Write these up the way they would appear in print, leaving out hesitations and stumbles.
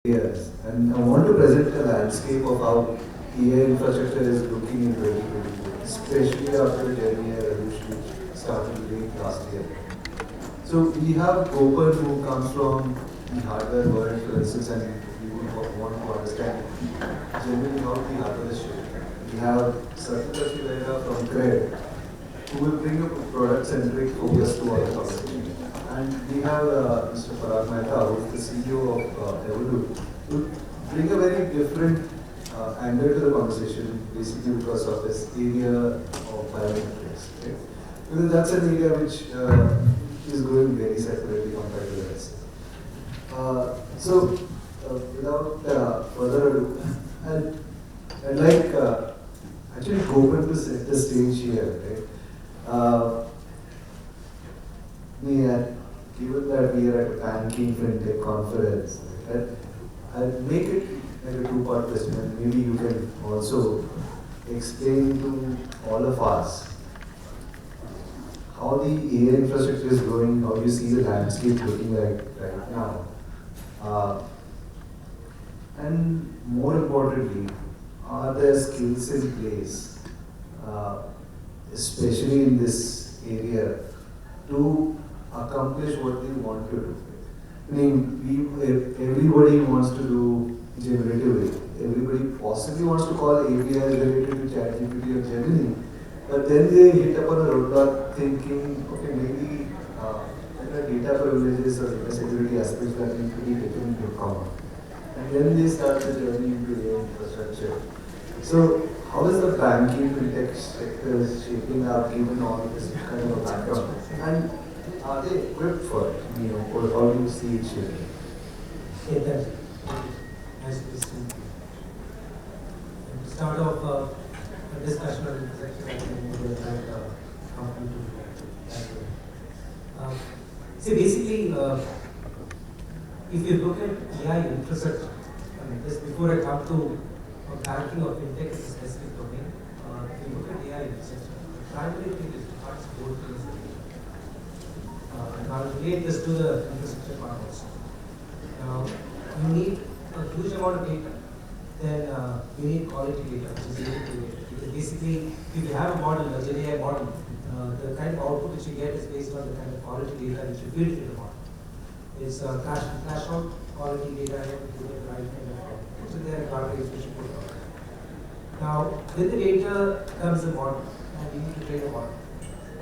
Yes, and I want to present a landscape of how AI infrastructure is looking in 2022, especially after the Gen AI revolution which started late last year. So we have Gopan who comes from the hardware world, for instance, and we would want to understand generally how the hardware is shaped. We have Satyadarshi from CRED who will bring a product-centric focus to our conversation. And we have Mr. Parag Mehta, who is the CEO of Evolute, who bring a very different angle to the conversation, basically because of this area of biometrics. Right? Because that's an area which is growing very separately compared to the rest. Without further ado, I'd like actually Gopan to set the stage here. Right? Given that we are at a banking fintech conference, right, I'll make it like a two-part question, and maybe you can also explain to all of us how the AI infrastructure is growing, how you see the landscape looking like right now. And more importantly, are there skills in place, especially in this area, to accomplish what they want to do? I mean, everybody wants to do generative AI. Everybody possibly wants to call APIs related to ChatGPT or Gemini, but then they hit upon a roadblock thinking, okay, maybe there are data privileges or data security aspects that need to be taken into account. And then they start the journey into AI infrastructure. So, how is the banking fintech sector shaping up given all this kind of a background? And are they equipped for it? Or how do you see it shaping? Yeah, that's nice question. To start off a discussion on intersection, I think we will have company to that. See, basically, if you look at AI infrastructure, just before I come to banking or fintech as a specific domain, if you look at AI infrastructure, the primary thing is to parts both things. And I'll relate this to the infrastructure part also. Now, you need a huge amount of data, then you need quality data, which is able to data. Because basically, if you have a model, a Gen AI model, the kind of output which you get is based on the kind of quality data which you build into the model. It's flash in, flash out, quality data, and you get the right kind of output. So there are guardrails which you put on. Now, with the data comes the model, and you need to train a model.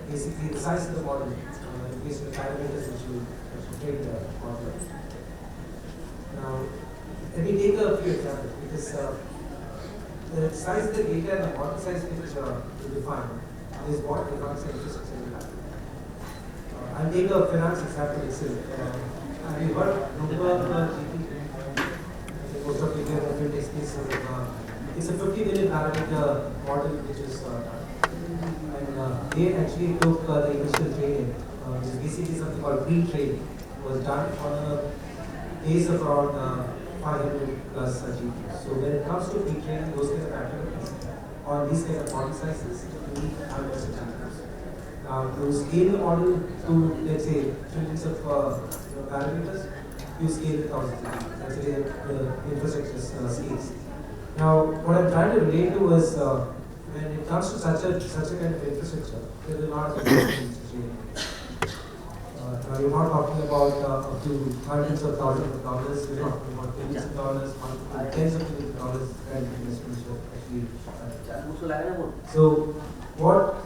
Basically, the size of the model, based on the parameters which you train the model. Now, let me take a few examples, because the size of the data and the model size which you define is what defines the infrastructure you have. I'll take a finance example itself. Have you heard Bloomberg GP? Most of you know the fintech space. It's a 50 million parameter model which is done. And they actually took the initial training, which is basically something called pre-training, was done on a base of around 500 plus GPUs. So when it comes to pre-training, those kind of activities on these kind of model sizes, you need hundreds of GPUs. Now, to scale the model to, let's say, trillions of parameters, you scale it thousands of GPUs. That's the way the infrastructure scales. Now, what I'm trying to relate to is when it comes to such a kind of infrastructure, there are a lot of things to change. Now, you're not talking about up to hundreds of thousands of dollars, you're talking about billions of dollars, tens of billions of dollars kind of investments actually. So, what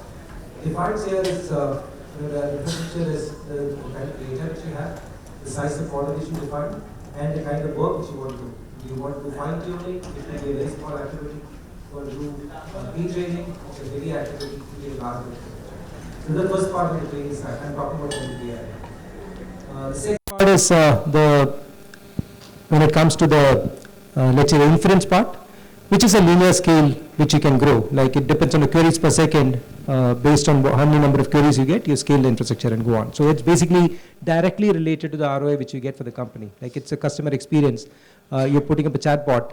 defines here is the infrastructure is the kind of data which you have, the size of model which you define, and the kind of work which you want to do. Do you want to do fine tuning, which will be a very small activity, or do pre-training, which is a heavy activity, which is a large activity. So the first part of the training side, I'm talking about the AI. The second part is when it comes to the, let's say, the inference part, which is a linear scale which you can grow. Like it depends on the queries per second, based on how many number of queries you get, you scale the infrastructure and go on. So it's basically directly related to the ROI which you get for the company. Like it's a customer experience. You're putting up a chatbot,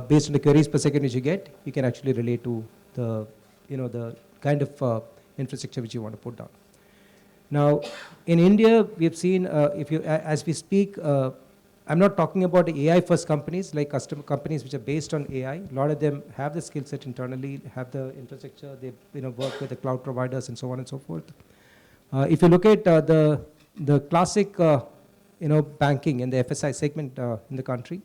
based on the queries per second which you get, you can actually relate to the, the kind of infrastructure which you want to put down. Now, in India, we have seen, as we speak, I'm not talking about AI first companies, like custom companies which are based on AI. A lot of them have the skill set internally, have the infrastructure, they work with the cloud providers and so on and so forth. If you look at the classic banking and the FSI segment in the country,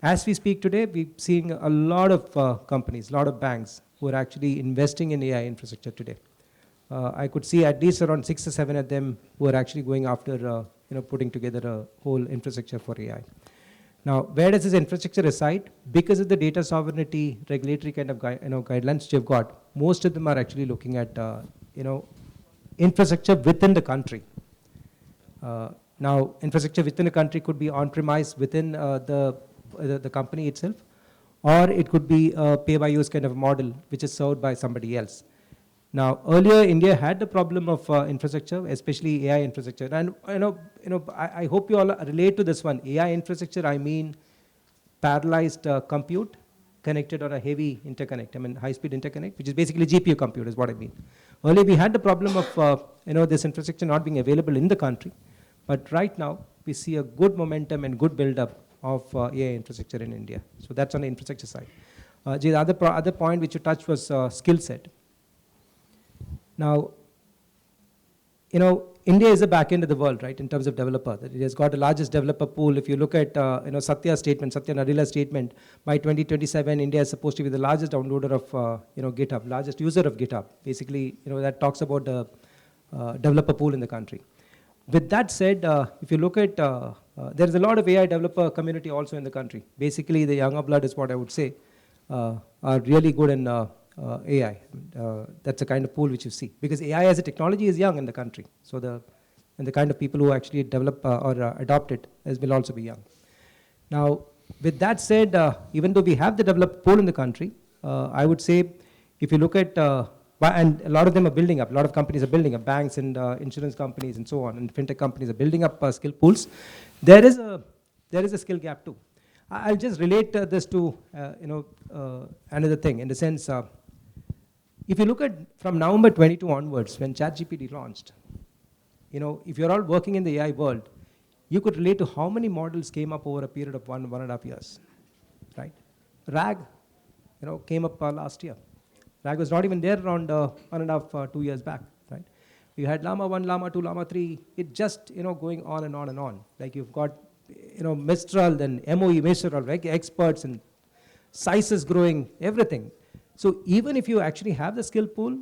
as we speak today, we're seeing a lot of companies, a lot of banks who are actually investing in AI infrastructure today. I could see at least around 6 or 7 of them who are actually going after putting together a whole infrastructure for AI. Now, where does this infrastructure reside? Because of the data sovereignty regulatory kind of guidelines which you've got, most of them are actually looking at infrastructure within the country. Now, infrastructure within the country could be on-premise within the company itself, or it could be a pay-by-use kind of model which is served by somebody else. Now, earlier India had the problem of infrastructure, especially AI infrastructure, and I hope you all relate to this one. AI infrastructure, I mean parallelized compute connected on a heavy interconnect. I mean high-speed interconnect, which is basically GPU compute, is what I mean. Earlier we had the problem of this infrastructure not being available in the country, but right now we see a good momentum and good build-up of AI infrastructure in India. So that's on the infrastructure side. The other point which you touched was skill set. Now, India is the back end of the world, right, in terms of developer. It has got the largest developer pool. If you look at Satya Nadella's statement, by 2027, India is supposed to be the largest downloader of GitHub, largest user of GitHub. Basically, that talks about the developer pool in the country. With that said, if you look at, there is a lot of AI developer community also in the country. Basically, the younger blood is what I would say, are really good in AI. That's the kind of pool which you see. Because AI as a technology is young in the country. So the kind of people who actually develop or adopt it will also be young. Now, with that said, even though we have the developed pool in the country, I would say if you look at, and a lot of them are building up, a lot of companies are building up, banks and insurance companies and so on, and fintech companies are building up skill pools. There is a skill gap too. I'll just relate this to another thing in the sense, if you look at from November 22 onwards, when ChatGPT launched, if you're all working in the AI world, you could relate to how many models came up over a period of 1.5 years, right? RAG, came up last year. RAG was not even there around 1.5, 2 years back, right? You had Llama 1, Llama 2, Llama 3, it just, going on and on and on. Like you've got, Mistral, then MOE, Mistral, right? Experts and size is growing, everything. So even if you actually have the skill pool,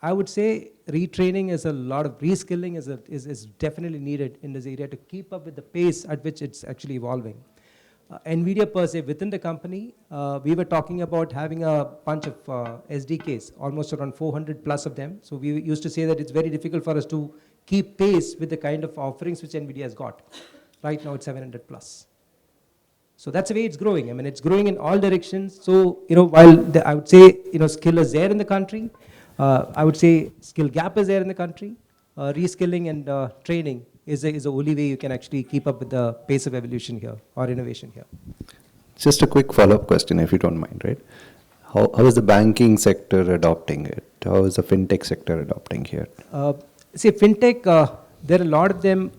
I would say retraining is a lot of, reskilling is definitely needed in this area to keep up with the pace at which it's actually evolving. NVIDIA per se, within the company, we were talking about having a bunch of SDKs, almost around 400 plus of them. So we used to say that it's very difficult for us to keep pace with the kind of offerings which NVIDIA has got. Right now it's 700 plus. So that's the way it's growing. I mean, it's growing in all directions. So, while I would say, skill is there in the country, I would say skill gap is there in the country. Reskilling and training is the only way you can actually keep up with the pace of evolution here or innovation here. Just a quick follow-up question, if you don't mind, right? How is the banking sector adopting it? How is the fintech sector adopting here? See, fintech, there are a lot of them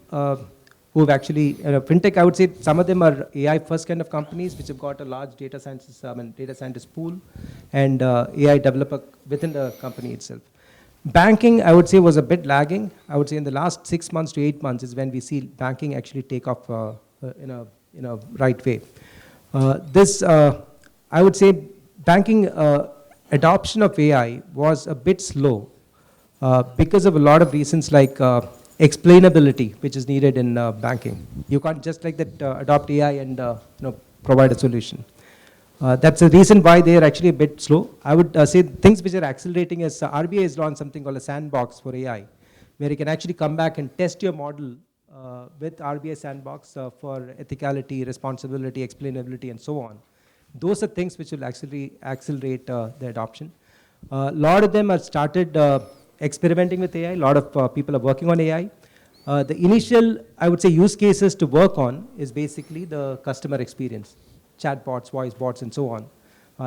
who've actually, fintech, I would say some of them are AI first kind of companies which have got a large data scientist pool and AI developer within the company itself. Banking, I would say, was a bit lagging. I would say in the last 6 months to 8 months is when we see banking actually take off in a right way. I would say banking adoption of AI was a bit slow because of a lot of reasons like explainability, which is needed in banking. You can't just like that adopt AI and provide a solution. That's the reason why they are actually a bit slow. I would say things which are accelerating is RBI has launched something called a sandbox for AI, where you can actually come back and test your model with RBI sandbox for ethicality, responsibility, explainability, and so on. Those are things which will actually accelerate the adoption. A lot of them have started experimenting with AI. A lot of people are working on AI. The initial, I would say, use cases to work on is basically the customer experience, chatbots, voice bots, and so on.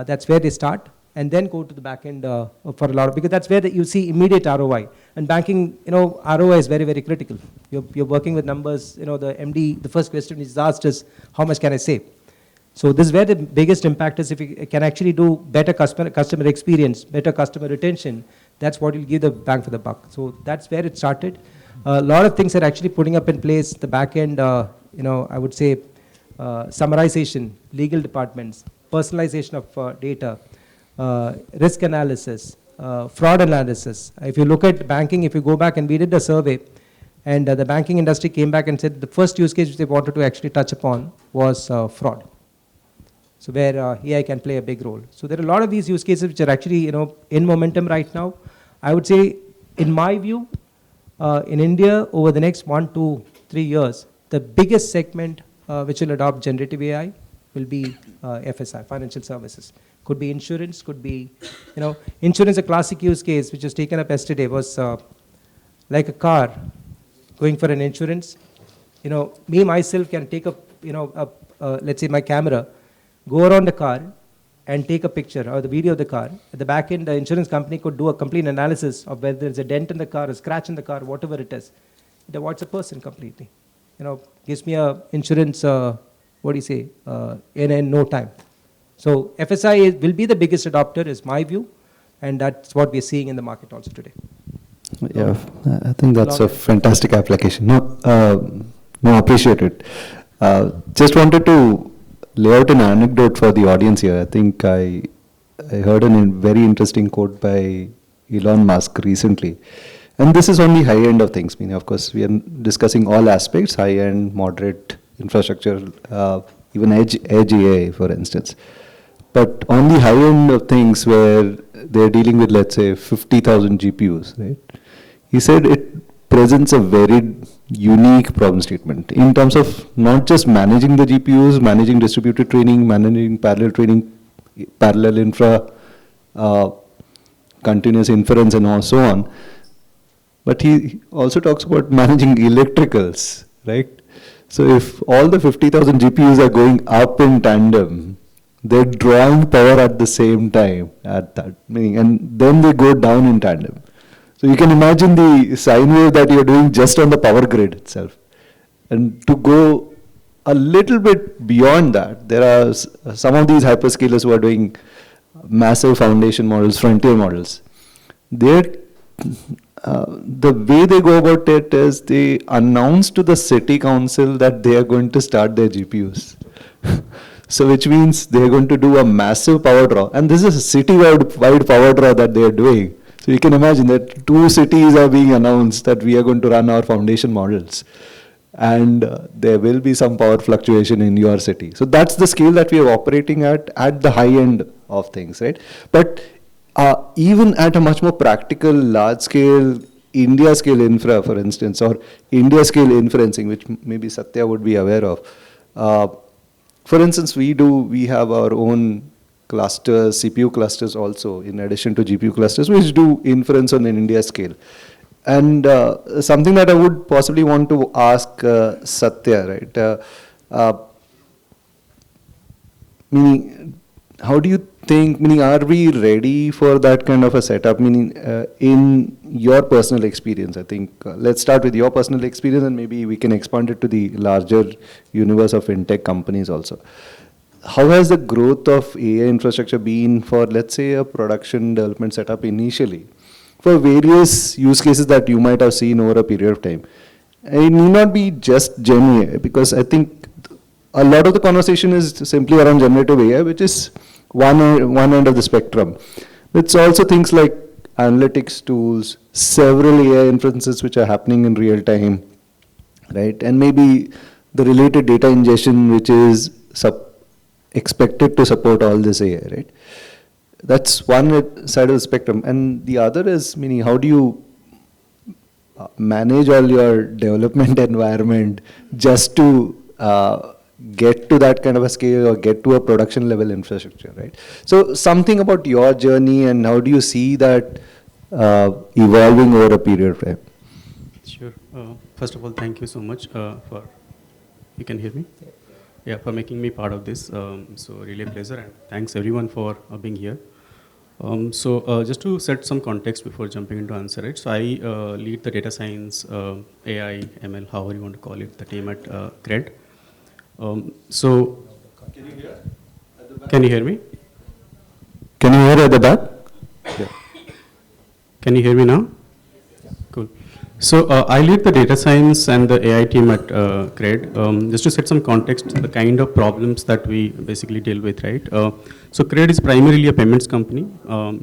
That's where they start. and then go to the back end for a lot of, because that's where you see immediate ROI. And banking, ROI is very, very critical. You're working with numbers, the MD, the first question is asked is, how much can I save? So this is where the biggest impact is. If you can actually do better customer experience, better customer retention, that's what will give the bang for the buck. So that's where it started. A lot of things are actually putting up in place. The back end, I would say, summarization, legal departments, personalization of data, risk analysis, fraud analysis. If you look at banking, if you go back and we did a survey, and the banking industry came back and said the first use case which they wanted to actually touch upon was fraud. So where AI can play a big role. So there are a lot of these use cases which are actually in momentum right now. I would say, in my view, in India over the next 1 to 3 years, the biggest segment which will adopt generative AI will be FSI, financial services. Could be insurance, could be, insurance, a classic use case which was taken up yesterday was like a car going for an insurance. Me myself can take let's say my camera, go around the car and take a picture or the video of the car. At the back end, the insurance company could do a complete analysis of whether there's a dent in the car, a scratch in the car, whatever it is. It avoids a person completely. Gives me a insurance, in no time. So FSI will be the biggest adopter, is my view, and that's what we're seeing in the market also today. Yeah, I think that's a fantastic application. No, appreciate it. Just wanted to lay out an anecdote for the audience here. I think I heard a very interesting quote by Elon Musk recently. And this is on the high end of things. I mean, of course, we are discussing all aspects, high end, moderate, infrastructure, even edge AI, for instance. But on the high end of things where they're dealing with, let's say, 50,000 GPUs, right? He said it presents a very unique problem statement in terms of not just managing the GPUs, managing distributed training, managing parallel training, parallel infra, continuous inference and so on. But he also talks about managing electricals, right? So if all the 50,000 GPUs are going up in tandem, they're drawing power at the same time at that meaning, and then they go down in tandem. So you can imagine the sine wave that you're doing just on the power grid itself. And to go a little bit beyond that, there are some of these hyperscalers who are doing massive foundation models, frontier models. The way they go about it is they announce to the city council that they are going to start their GPUs. So which means they are going to do a massive power draw. And this is a city-wide power draw that they are doing. So you can imagine that 2 cities are being announced that we are going to run our foundation models. And there will be some power fluctuation in your city. So that's the scale that we are operating at the high end of things, right? But even at a much more practical, large scale, India scale infra, for instance, or India scale inferencing, which maybe Satya would be aware of. For instance, we have our own clusters, CPU clusters also, in addition to GPU clusters, which do inference on an India scale. And something that I would possibly want to ask Satya, right? Meaning, how do you think, meaning, are we ready for that kind of a setup? Meaning, in your personal experience, I think, let's start with your personal experience and maybe we can expand it to the larger universe of fintech companies also. How has the growth of AI infrastructure been for, let's say, a production development setup initially, for various use cases that you might have seen over a period of time? It need not be just Gen AI, because I think a lot of the conversation is simply around generative AI, which is one end of the spectrum. It's also things like analytics tools, several AI inferences which are happening in real time, right? And maybe the related data ingestion, which is expected to support all this AI, right? That's one side of the spectrum. And the other is, meaning, how do you manage all your development environment just to get to that kind of a scale or get to a production level infrastructure, right? So something about your journey and how do you see that evolving over a period of time? Sure. First of all, thank you so much for, you can hear me? Yeah, for making me part of this. So really a pleasure, and thanks everyone for being here. Just to set some context before jumping into answer it, so I lead the data science, AI, ML, however you want to call it, the team at CRED. Can you hear? Can you hear me? Can you hear at the back? Yeah. Can you hear me now? Yeah. Cool. So I lead the data science and the AI team at CRED. Just to set some context, the kind of problems that we basically deal with, right? So CRED is primarily a payments company.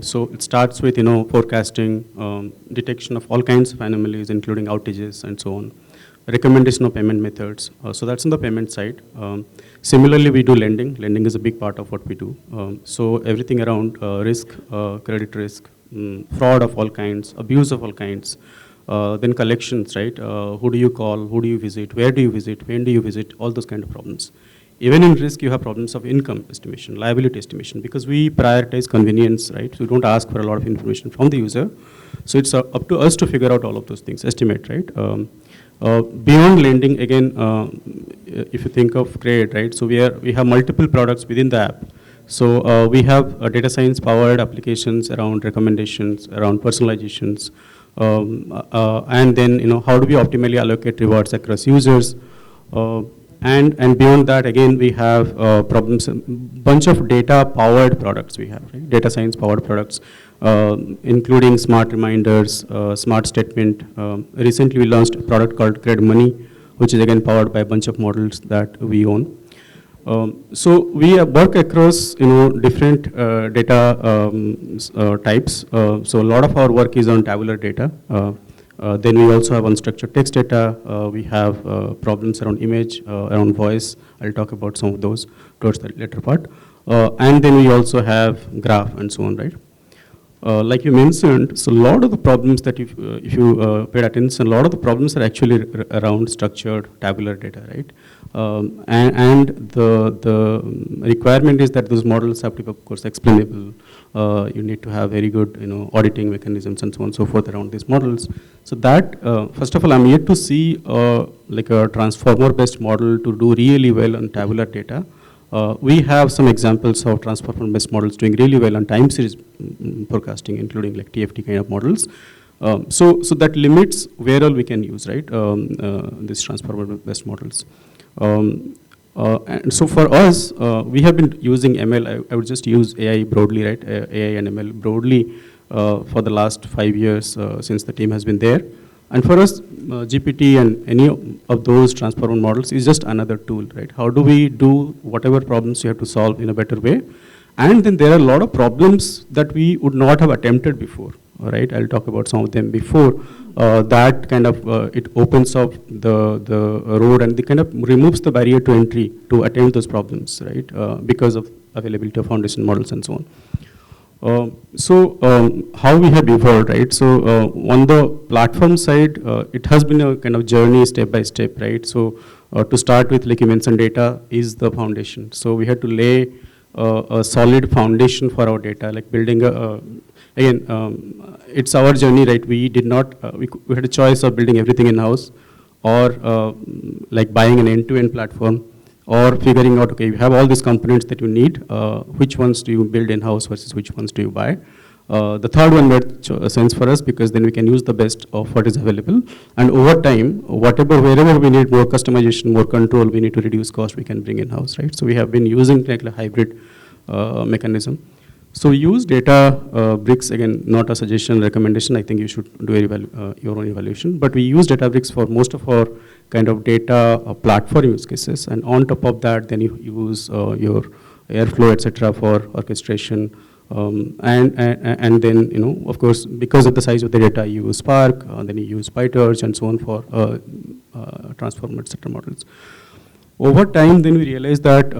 So it starts with forecasting, detection of all kinds of anomalies, including outages and so on, recommendation of payment methods. So that's on the payment side. Similarly, we do lending. Lending is a big part of what we do. So everything around risk, credit risk, fraud of all kinds, abuse of all kinds. Then collections, right? Who do you call? Who do you visit? Where do you visit? When do you visit? All those kind of problems. Even in risk, you have problems of income estimation, liability estimation, because we prioritize convenience, right? So we don't ask for a lot of information from the user. So it's up to us to figure out all of those things, estimate, right? Beyond lending, again, if you think of CRED, right? So we have multiple products within the app. So we have data science powered applications around recommendations, around personalizations, and then how do we optimally allocate rewards across users, and beyond that, again, we have problems, bunch of data powered products we have, right? Data science powered products, including smart reminders, smart statement. Recently we launched a product called CRED Money, which is again powered by a bunch of models that we own. So we work across different data types. So a lot of our work is on tabular data. Then we also have unstructured text data. We have problems around image, around voice. I'll talk about some of those towards the later part. And then we also have graph and so on, right? Like you mentioned, so a lot of the problems that if you paid attention, a lot of the problems are actually around structured tabular data, right? And the requirement is that those models have to be, of course, explainable. You need to have very good, auditing mechanisms and so on and so forth around these models. So that, first of all, I'm yet to see like a transformer-based model to do really well on tabular data. We have some examples of transformer-based models doing really well on time series forecasting, including like TFT kind of models. So that limits where all we can use, right? These transformer-based models. And so for us, we have been using ML. I would just use AI broadly, right? AI and ML broadly for the last 5 years since the team has been there. And for us, GPT and any of those transformer models is just another tool, right? How do we do whatever problems you have to solve in a better way? And then there are a lot of problems that we would not have attempted before, right? I'll talk about some of them before. That kind of, it opens up the road and it kind of removes the barrier to entry to attempt those problems, right? Because of availability of foundation models and so on. How we have evolved, right? So on the platform side, it has been a kind of journey step by step, right? So to start with, like you mentioned, data is the foundation. So we had to lay a solid foundation for our data, like building again, it's our journey, right? We did not, we had a choice of building everything in-house or like buying an end-to-end platform, or figuring out, okay, you have all these components that you need, which ones do you build in-house versus which ones do you buy? The third one made sense for us because then we can use the best of what is available. And over time, wherever we need more customization, more control, we need to reduce cost, we can bring in-house, right? So we have been using like a hybrid mechanism. So we use data bricks, again, not a suggestion, recommendation. I think you should do your own evaluation. But we use Databricks for most of our kind of data platform use cases. And on top of that, then you use your Airflow, etc., for orchestration. And then, of course, because of the size of the data, you use Spark, then you use PyTorch, and so on for transformer, etc. models. Over time, then we realized that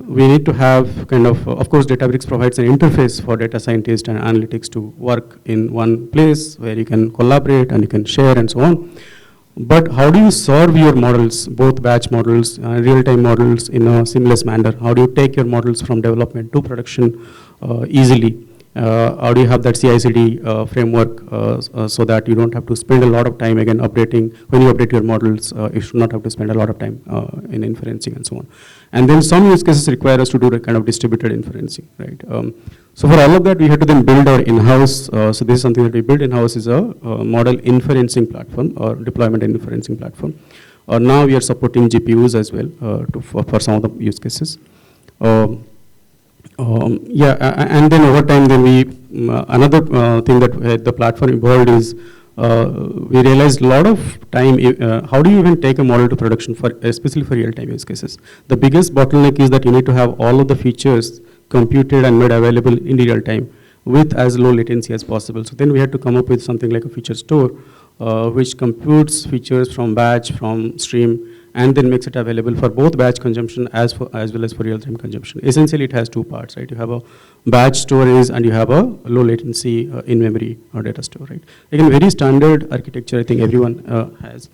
we need to have kind of course, Databricks provides an interface for data scientists and analytics to work in one place where you can collaborate and you can share and so on. But how do you serve your models, both batch models and real-time models, in a seamless manner? How do you take your models from development to production easily? How do you have that CI/CD framework so that you don't have to spend a lot of time again updating? When you update your models, you should not have to spend a lot of time in inferencing and so on. And then some use cases require us to do a kind of distributed inferencing, right? So for all of that, we had to then build our in-house. So this is something that we built in-house, is a model inferencing platform or deployment and inferencing platform. Now we are supporting GPUs as well for some of the use cases. And then over time, then we another thing that the platform evolved is we realized a lot of time. How do you even take a model to production for, especially for real-time use cases? The biggest bottleneck is that you need to have all of the features computed and made available in real time with as low latency as possible. So then we had to come up with something like a feature store, which computes features from batch, from stream, and then makes it available for both batch consumption as well as for real-time consumption. Essentially, it has two parts, right? You have a batch storage and you have a low latency in-memory data store, right? Again, very standard architecture, I think everyone has.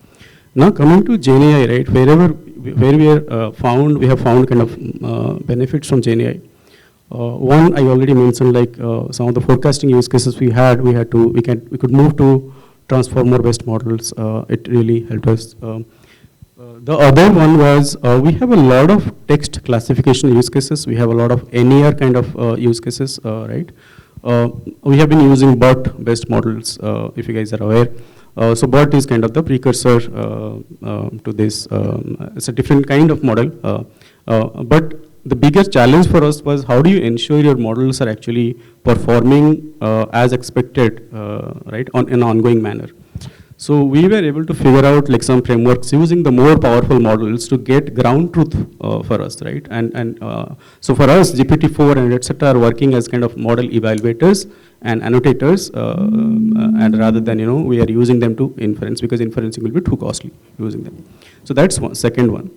Now coming to GenAI, right? Where we are we have found kind of benefits from GenAI. One, I already mentioned, like some of the forecasting use cases we could move to transformer-based models. It really helped us. The other one was we have a lot of text classification use cases. We have a lot of NER kind of use cases, right? We have been using BERT-based models, if you guys are aware. So BERT is kind of the precursor to this. It's a different kind of model. But the biggest challenge for us was how do you ensure your models are actually performing as expected, right, in an ongoing manner. So we were able to figure out like some frameworks using the more powerful models to get ground truth for us, right? And so for us, GPT-4 and etc. are working as kind of model evaluators and annotators, and rather than, we are using them to inference, because inferencing will be too costly using them. So that's one, second one.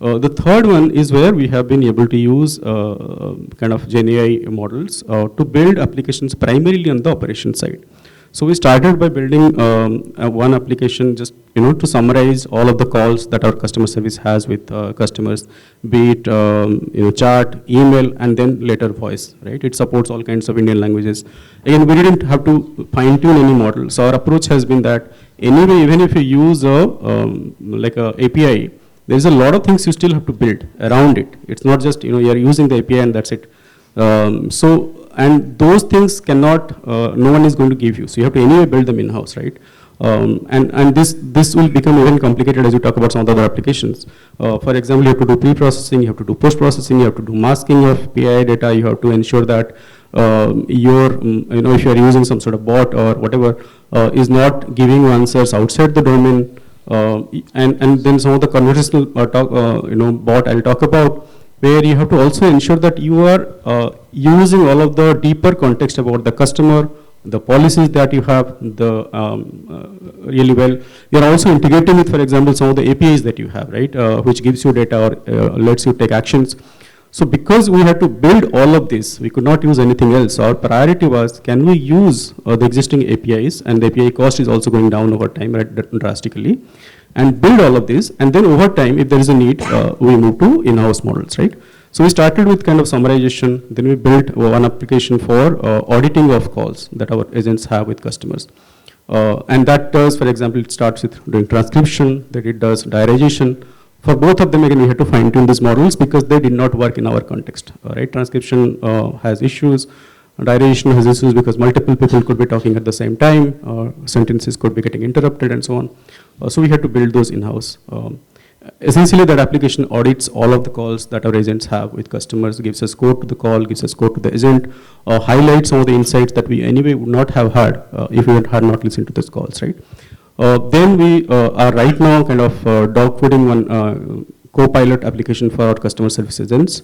The third one is where we have been able to use kind of GenAI models to build applications primarily on the operations side. So we started by building one application just to summarize all of the calls that our customer service has with customers, be it chat, email, and then later voice, right? It supports all kinds of Indian languages. Again, we didn't have to fine tune any model. So our approach has been that anyway, even if you use like a API, there's a lot of things you still have to build around it. It's not just you're using the API and that's it. And those things cannot, no one is going to give you. So you have to anyway build them in-house, right? And this will become even complicated as you talk about some of the other applications. For example, you have to do pre-processing, you have to do post-processing, you have to do masking of PII data, you have to ensure that if you are using some sort of bot or whatever, is not giving you answers outside the domain. And then some of the conversational bot I'll talk about, where you have to also ensure that you are using all of the deeper context about the customer, the policies that you have, really well. You're also integrating with, for example, some of the APIs that you have, right, which gives you data or lets you take actions. So because we had to build all of this, we could not use anything else. Our priority was, can we use the existing APIs, and the API cost is also going down over time drastically, and build all of this, and then over time, if there is a need, we move to in-house models, right? So we started with kind of summarization, then we built one application for auditing of calls that our agents have with customers. And that does, for example, it starts with doing transcription, that it does diarization. For both of them, again, we had to fine tune these models because they did not work in our context, right? Transcription has issues, diarization has issues because multiple people could be talking at the same time, sentences could be getting interrupted and so on. So we had to build those in-house. Essentially, that application audits all of the calls that our agents have with customers, gives a score to the call, gives a score to the agent, highlights some of the insights that we anyway would not have had if we had not listened to those calls, right? Then we are right now kind of dogfooding one co-pilot application for our customer service agents.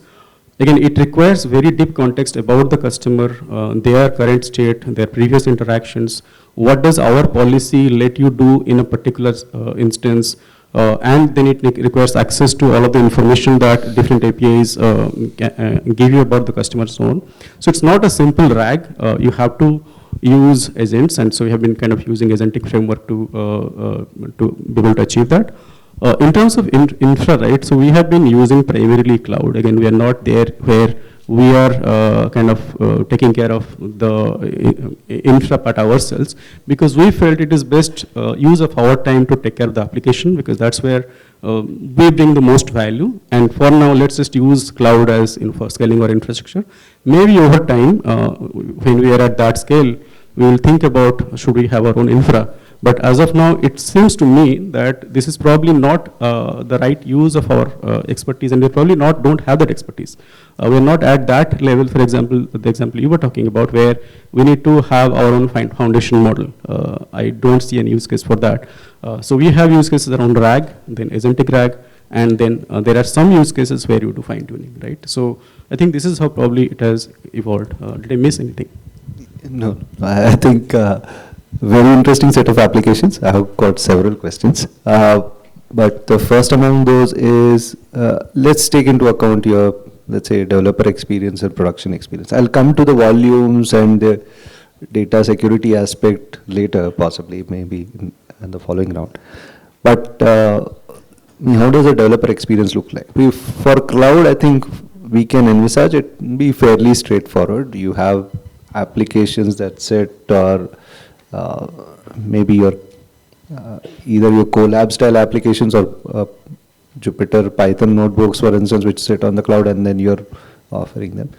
Again, it requires very deep context about the customer, their current state, their previous interactions. What does our policy let you do in a particular instance? And then it requires access to all of the information that different APIs give you about the customer, so on. So it's not a simple RAG. You have to use agents, and so we have been kind of using agentic framework to be able to achieve that. In terms of infra, right, so we have been using primarily cloud. Again, we are not there where we are taking care of the infra part ourselves, because we felt it is best use of our time to take care of the application, because that's where we bring the most value. And for now, let's just use cloud as for scaling our infrastructure. Maybe over time, when we are at that scale, we will think about should we have our own infra. But as of now, it seems to me that this is probably not the right use of our expertise, and we probably don't have that expertise. We're not at that level, for example, the example you were talking about, where we need to have our own foundation model. I don't see any use case for that. So we have use cases around RAG, then agentic RAG, and then there are some use cases where you do fine tuning, right? So I think this is how probably it has evolved. Did I miss anything? No, I think very interesting set of applications. I have got several questions. But the first among those is, let's take into account your, let's say, developer experience and production experience. I'll come to the volumes and the data security aspect later, possibly, maybe in the following round. But how does a developer experience look like? For cloud, I think we can envisage it be fairly straightforward. You have applications that sit, or maybe your either your Colab style applications or Jupyter Python notebooks, for instance, which sit on the cloud, and then you're offering them.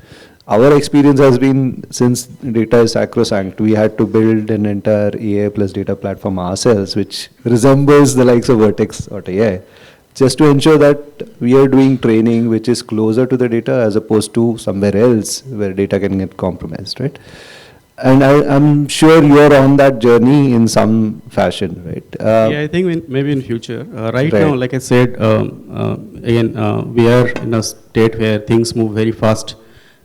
Our experience has been, since data is sacrosanct, we had to build an entire AI plus data platform ourselves, which resembles the likes of Vertex.ai, just to ensure that we are doing training which is closer to the data as opposed to somewhere else where data can get compromised, right? And I'm sure you're on that journey in some fashion, right? Yeah, I think maybe in future. Right now, like I said, again, we are in a state where things move very fast.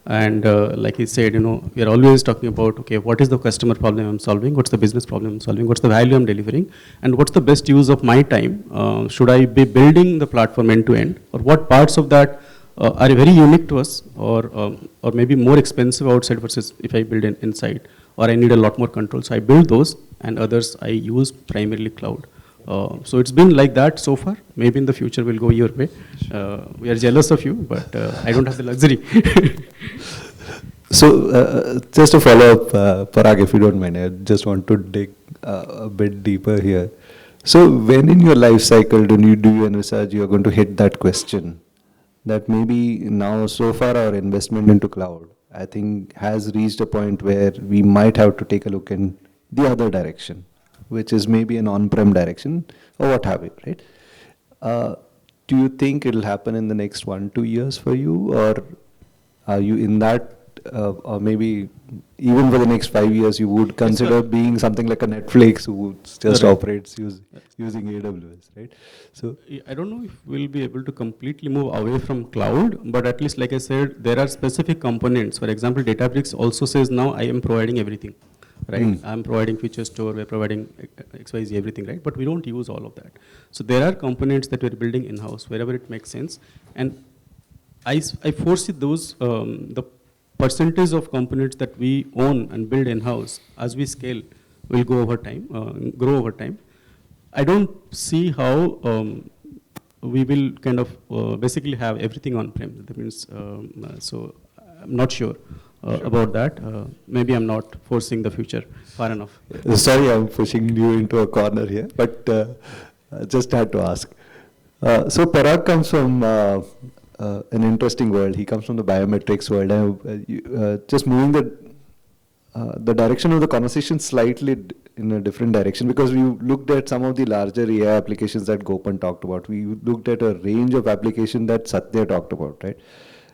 And like I said, we are always talking about, okay, what is the customer problem I'm solving? What's the business problem I'm solving? What's the value I'm delivering? And what's the best use of my time? Should I be building the platform end to end? Or what parts of that are very unique to us, or maybe more expensive outside versus if I build inside, or I need a lot more control. So I build those, and others I use primarily cloud. So it's been like that so far. Maybe in the future we'll go your way. We are jealous of you, but I don't have the luxury. So just to follow up, Parag, if you don't mind, I just want to dig a bit deeper here. So when in your life cycle do you envisage you're going to hit that question? That maybe now so far our investment into cloud, I think, has reached a point where we might have to take a look in the other direction, which is maybe an on-prem direction or what have you, right? Do you think it'll happen in the next 1-2 years for you, or are you in that, or maybe even for the next 5 years you would consider being something like a Netflix who just operates using AWS, right? So I don't know if we'll be able to completely move away from cloud, but at least, like I said, there are specific components. For example, Databricks also says now I am providing everything, right? I'm providing feature store, we're providing XYZ, everything, right? But we don't use all of that. So there are components that we're building in-house wherever it makes sense. And I foresee those, the percentage of components that we own and build in-house as we scale will go over time, grow over time. I don't see how we will kind of basically have everything on-prem. That means, so I'm not sure about that. Maybe I'm not forcing the future far enough. Sorry, I'm pushing you into a corner here, but just had to ask. So Parag comes from an interesting world. He comes from the biometrics world. Just moving the direction of the conversation slightly in a different direction, because we looked at some of the larger AI applications that Gopan talked about. We looked at a range of applications that Satya talked about, right?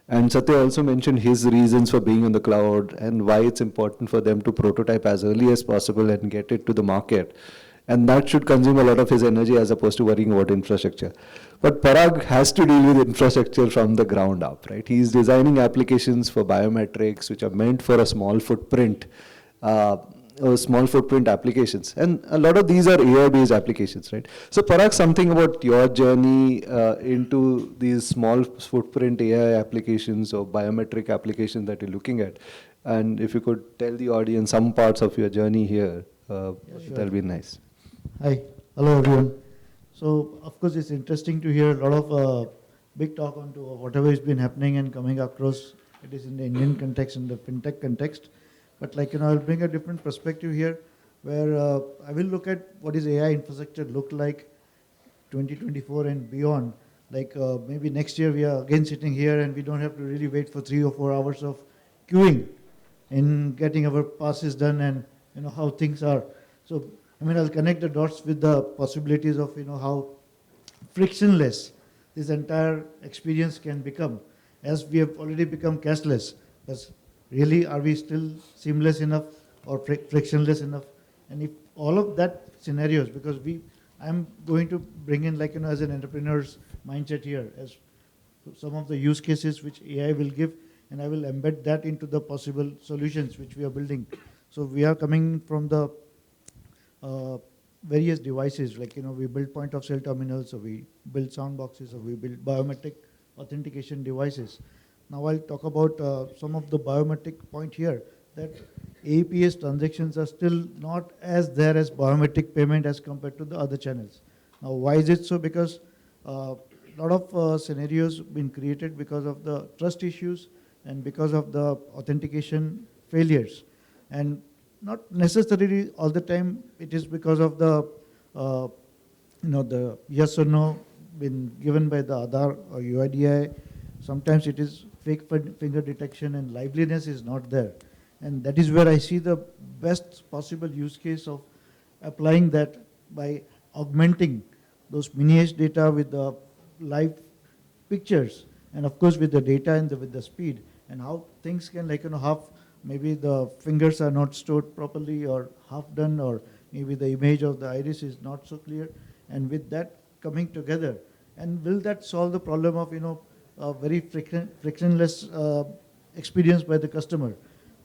And Satya also mentioned his reasons for being on the cloud and why it's important for them to prototype as early as possible and get it to the market. And that should consume a lot of his energy as opposed to worrying about infrastructure. But Parag has to deal with infrastructure from the ground up, right? He's designing applications for biometrics, which are meant for a small footprint, applications. And a lot of these are AI-based applications, right? So Parag, something about your journey into these small footprint AI applications or biometric applications that you're looking at. And if you could tell the audience some parts of your journey here, that'll be nice. Hi, hello everyone. So of course it's interesting to hear a lot of big talk on to whatever has been happening and coming across. It is in the Indian context, in the fintech context. But like, I'll bring a different perspective here where I will look at what is AI infrastructure look like 2024 and beyond. Like maybe next year we are again sitting here and we don't have to really wait for 3 or 4 hours of queuing in getting our passes done and how things are. So I'll connect the dots with the possibilities of how frictionless this entire experience can become, as we have already become cashless. But really, are we still seamless enough or frictionless enough? And if all of that scenarios, because I'm going to bring in as an entrepreneur's mindset here, as some of the use cases which AI will give, and I will embed that into the possible solutions which we are building. So we are coming from the various devices, we build point of sale terminals, or we build sound boxes, or we build biometric authentication devices. Now I'll talk about some of the biometric point here, that APS transactions are still not as there as biometric payment as compared to the other channels. Now why is it so? Because a lot of scenarios been created because of the trust issues and because of the authentication failures. And not necessarily all the time it is because of the the yes or no been given by the Aadhaar or UIDI. Sometimes it is fake finger detection and liveliness is not there. And that is where I see the best possible use case of applying that by augmenting those mini-edge data with the live pictures, and of course with the data and with the speed, and how things can half, maybe the fingers are not stored properly or half done, or maybe the image of the iris is not so clear, and with that coming together, and will that solve the problem of a very frictionless experience by the customer?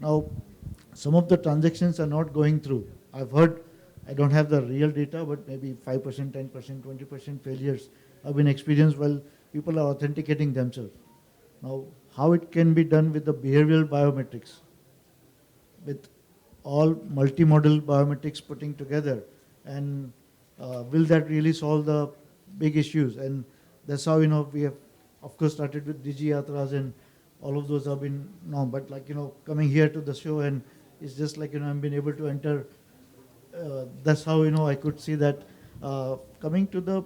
Now some of the transactions are not going through. I've heard, I don't have the real data, but maybe 5%, 10%, 20% failures have been experienced while people are authenticating themselves. Now how it can be done with the behavioral biometrics, with all multimodal biometrics putting together, and will that really solve the big issues? And that's how we have of course started with Digi Yatras, and all of those have been but coming here to the show, and it's just I've been able to enter. That's how I could see that coming to the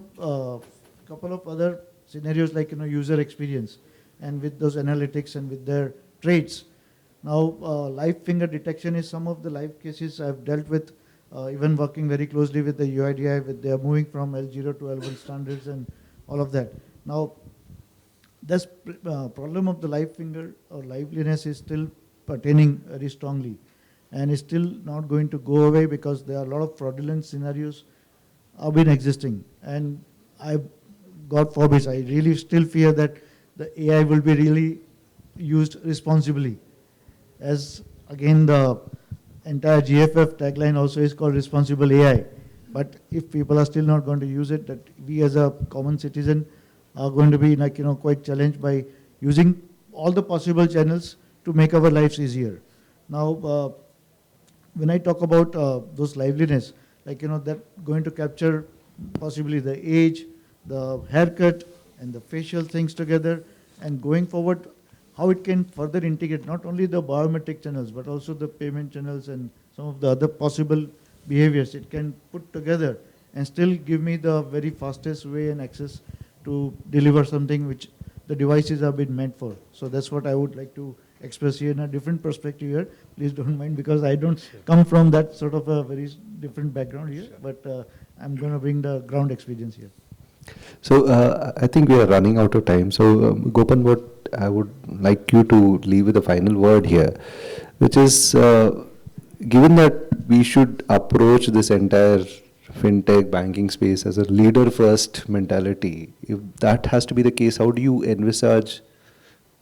couple of other scenarios user experience, and with those analytics and with their traits. Now, live finger detection is some of the live cases I've dealt with, even working very closely with the UIDI, they are moving from L0 to L1 standards and all of that. Now, this problem of the live finger or liveliness is still pertaining very strongly, and is still not going to go away, because there are a lot of fraudulent scenarios have been existing. And God forbid, I really still fear that the AI will be really used responsibly. As again, the entire GFF tagline also is called responsible AI. But if people are still not going to use it, that we as a common citizen are going to be quite challenged by using all the possible channels to make our lives easier. Now, when I talk about those liveliness, that going to capture possibly the age, the haircut, and the facial things together, and going forward, how it can further integrate not only the biometric channels, but also the payment channels and some of the other possible behaviors it can put together, and still give me the very fastest way and access to deliver something which the devices have been meant for. So that's what I would like to express here in a different perspective here. Please don't mind, because I don't come from that sort of a very different background here, but I'm going to bring the ground experience here. So I think we are running out of time. So Gopan, what I would like you to leave with a final word here, which is given that we should approach this entire fintech banking space as a leader first mentality, if that has to be the case, how do you envisage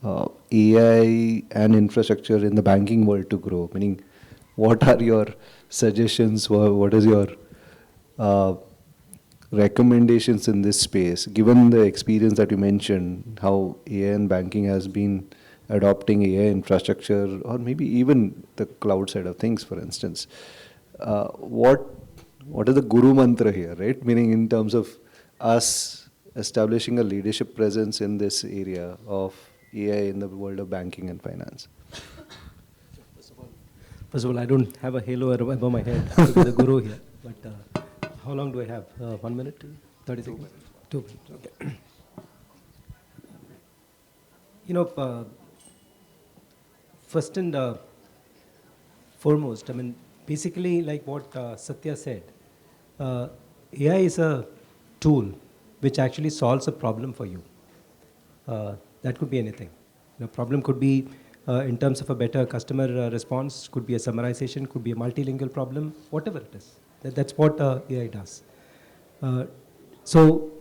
AI and infrastructure in the banking world to grow? Meaning, what are your suggestions? What is your recommendations in this space, given the experience that you mentioned, how AI and banking has been adopting AI infrastructure, or maybe even the cloud side of things, for instance? What is the guru mantra here, right? Meaning in terms of us establishing a leadership presence in this area of AI in the world of banking and finance? First of all, I don't have a halo above my head to be the guru here. But how long do I have? 1 minute? 30 seconds? 2 minutes. Okay. You know, first and foremost, I mean, basically like what Satya said, AI is a tool which actually solves a problem for you. That could be anything. The problem could be in terms of a better customer response, could be a summarization, could be a multilingual problem, whatever it is. That's what AI does. So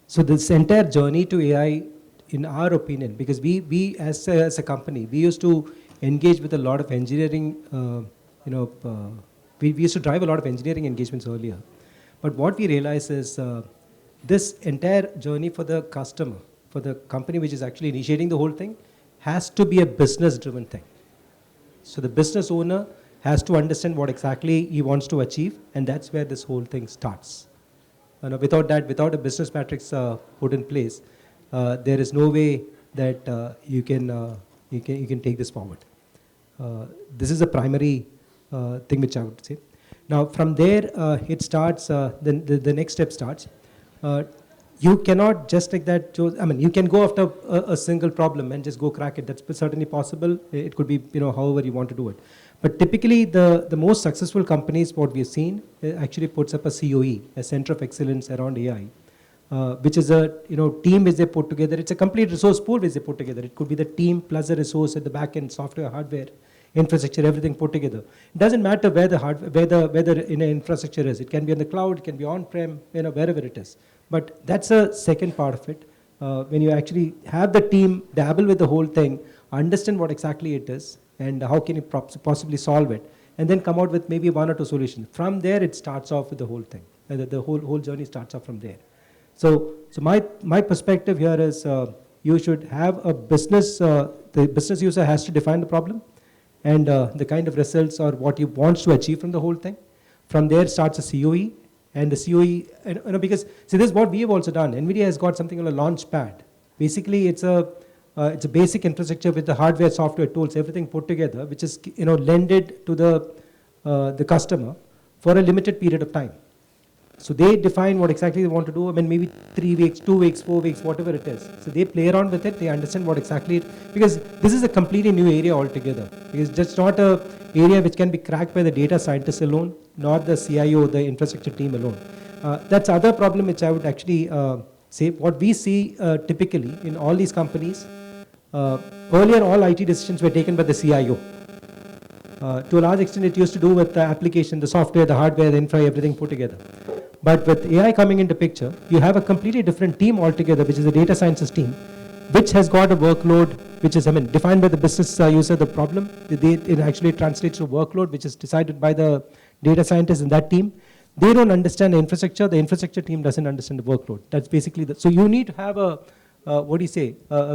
this entire journey to AI, in our opinion, because we as a company, we used to engage with a lot of engineering, we used to drive a lot of engineering engagements earlier. But what we realize is this entire journey for the customer, for the company which is actually initiating the whole thing, has to be a business-driven thing. So the business owner has to understand what exactly he wants to achieve, and that's where this whole thing starts. Without that, without a business matrix put in place, there is no way that you can take this forward. This is a primary thing which I would say. Now from there, it starts. Then the next step starts. You cannot just like that choose. I mean, you can go after a single problem and just go crack it. That's certainly possible. It could be however you want to do it. But typically, the most successful companies, what we have seen, actually puts up a COE, a Center of Excellence around AI, which is a team which they put together. It's a complete resource pool which they put together. It could be the team plus a resource at the back end, software, hardware, infrastructure, everything put together. It doesn't matter where the hardware, where the infrastructure is. It can be on the cloud, it can be on-prem, wherever it is. But that's a second part of it. When you actually have the team dabble with the whole thing, understand what exactly it is, and how can you possibly solve it, and then come out with maybe 1 or 2 solutions. From there, it starts off with the whole thing. The whole journey starts off from there. So my perspective here is you should have a business. The business user has to define the problem, and the kind of results or what he wants to achieve from the whole thing. From there starts a COE, and the COE, because see, this is what we have also done. NVIDIA has got something called a launch pad. Basically, it's a basic infrastructure with the hardware, software, tools, everything put together, which is lended to the customer for a limited period of time. So they define what exactly they want to do. I mean, maybe 3 weeks, 2 weeks, 4 weeks, whatever it is. So they play around with it. They understand what exactly because this is a completely new area altogether. Because it's not a area which can be cracked by the data scientists alone, not the CIO, the infrastructure team alone. That's other problem which I would actually say. What we see typically in all these companies, earlier all IT decisions were taken by the CIO. To a large extent, it used to do with the application, the software, the hardware, the infra, everything put together. But with AI coming into picture, you have a completely different team altogether, which is a data sciences team, which has got a workload, which is, defined by the business user, the problem. It actually translates to a workload, which is decided by the data scientists in that team. They don't understand the infrastructure team doesn't understand the workload. That's basically so you need to have a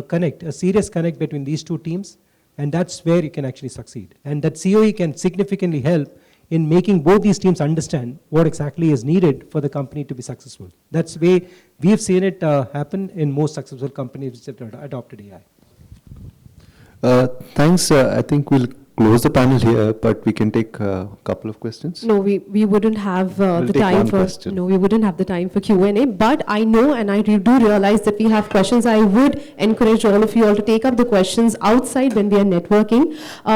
connect, a serious connect between these two teams, and that's where you can actually succeed. And that COE can significantly help in making both these teams understand what exactly is needed for the company to be successful. That's the way we have seen it happen in most successful companies which have adopted AI. Thanks. I think we'll close the panel here, but we can take a couple of questions. No, we wouldn't have We'll the take time one for question. no, we wouldn't have the time for Q&A. But I know, and I do realize that we have questions. I would encourage all of you all to take up the questions outside when we are networking.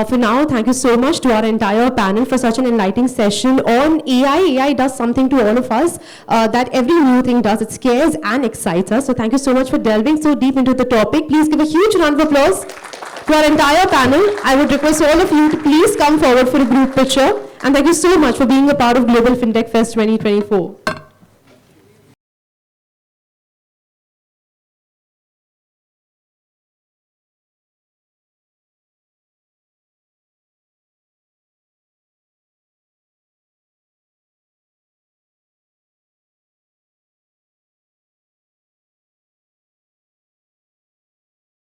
For now, thank you so much to our entire panel for such an enlightening session on AI. AI does something to all of us that every new thing does. It scares and excites us. So thank you so much for delving so deep into the topic. Please give a huge round of applause to our entire panel. I would request all of you to please come forward for a group picture. And thank you so much for being a part of Global Fintech Fest 2024.